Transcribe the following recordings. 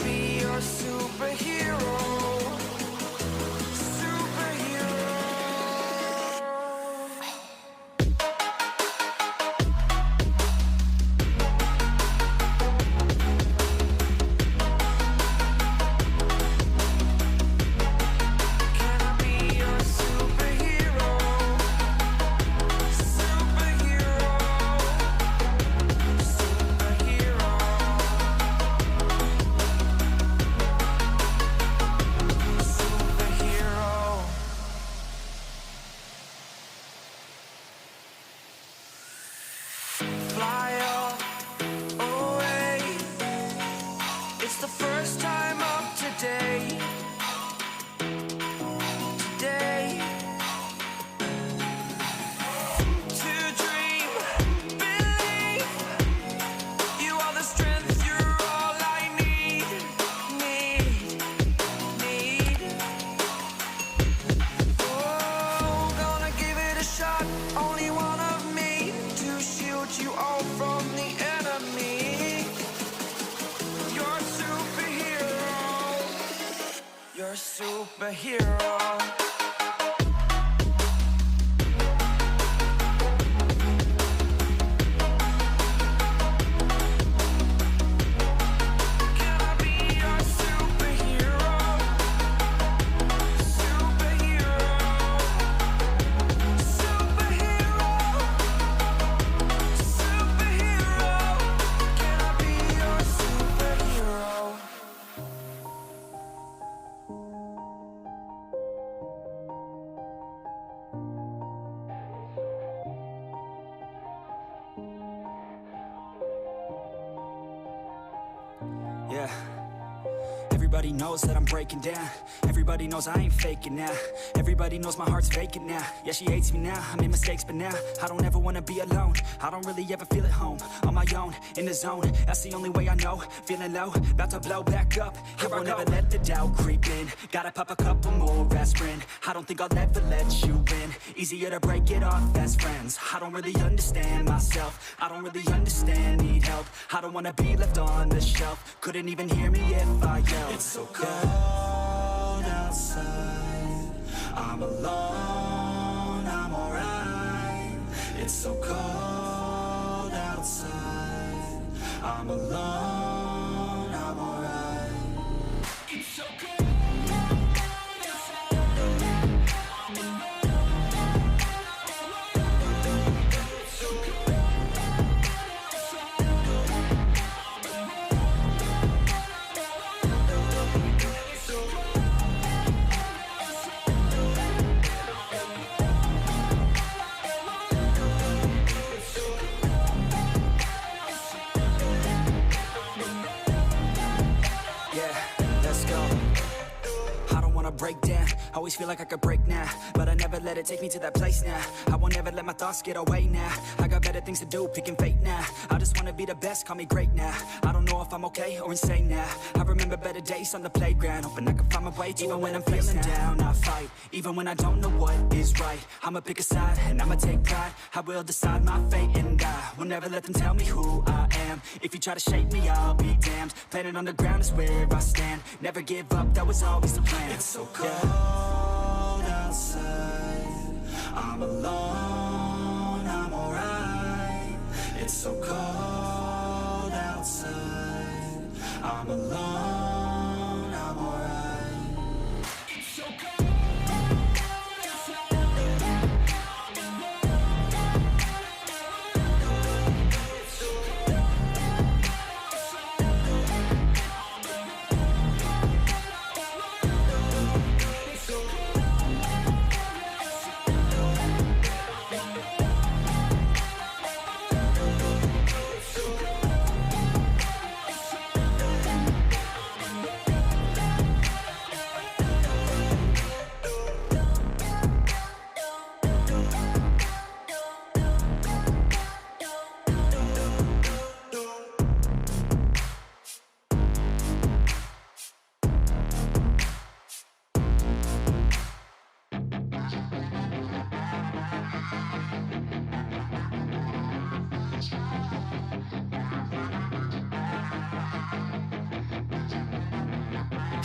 be your superhero? Superhero. Yeah. Everybody knows that I'm breaking down. Everybody knows I ain't faking now. Everybody knows my heart's vacant now. Yeah, she hates me now, I made mistakes, but now I don't ever wanna be alone. I don't really ever feel at home. On my own, in the zone, that's the only way I know. Feeling low, about to blow back up. Here I won't ever let the doubt creep in. Gotta pop a couple more aspirin. I don't think I'll ever let you in. Easier to break it off best friends. I don't really understand myself. I don't really understand, need help. I don't wanna be left on the shelf. Couldn't even hear me if I yelled. It's so cold outside, I'm alone, I'm alright. It's so cold outside, I'm alone, I'm alright. It's so cold. Break down, always feel like I could break now, but I never let it take me to that place now. I won't ever let my thoughts get away now. I got better things to do, picking fate now. I just wanna be the best, call me great now. I don't know if I'm okay or insane now. I remember better days on the playground, hoping I can find my way to even when I'm feeling down, I fight. Even when I don't know what is right, I'ma pick a side and I'ma take pride. I will decide my fate and I will never let them tell me who I am. If you try to shake me, I'll be damned. Planet on the ground is where I stand. Never give up, that was always the plan. It's so cold outside, I'm alone, I'm alright. It's so cold outside, I'm alone, I'm alright. It's so cold.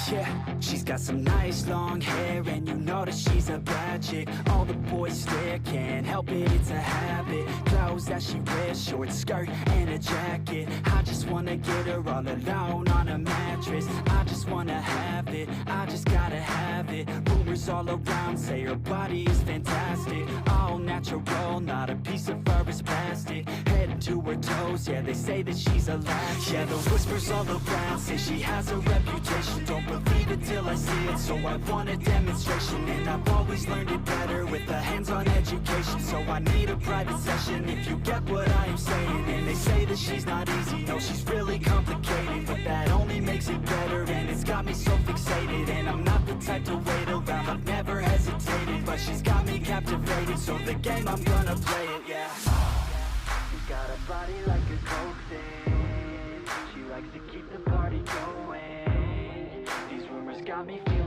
Yeah, she's got some nice long hair, and you know that she's a bad chick. All the boys stare, can't help it, it's a habit. Clothes that she wears, short skirt and a jacket. I just wanna get her all alone on a mattress. I just wanna have it, I just gotta have it. Rumors all around say her body is fantastic. All natural, not a piece of fur is plastic. Head to her toes, yeah, they say that she's a latch. Yeah, the whispers all around say she has a reputation. Don't believe it till I see it, so I want a demonstration. And I've always learned it better with a hands-on education. So I need a private session if you get what I am saying. And they say that she's not easy, no, she's really complicated. But that only makes it better, and it's got me so fixated. And I'm not the type to wait around, I've never hesitated. But she's got me captivated, so the game, I'm gonna play it, yeah. She's got a body like a coke thing. She likes to keep the party going. These rumors got me feeling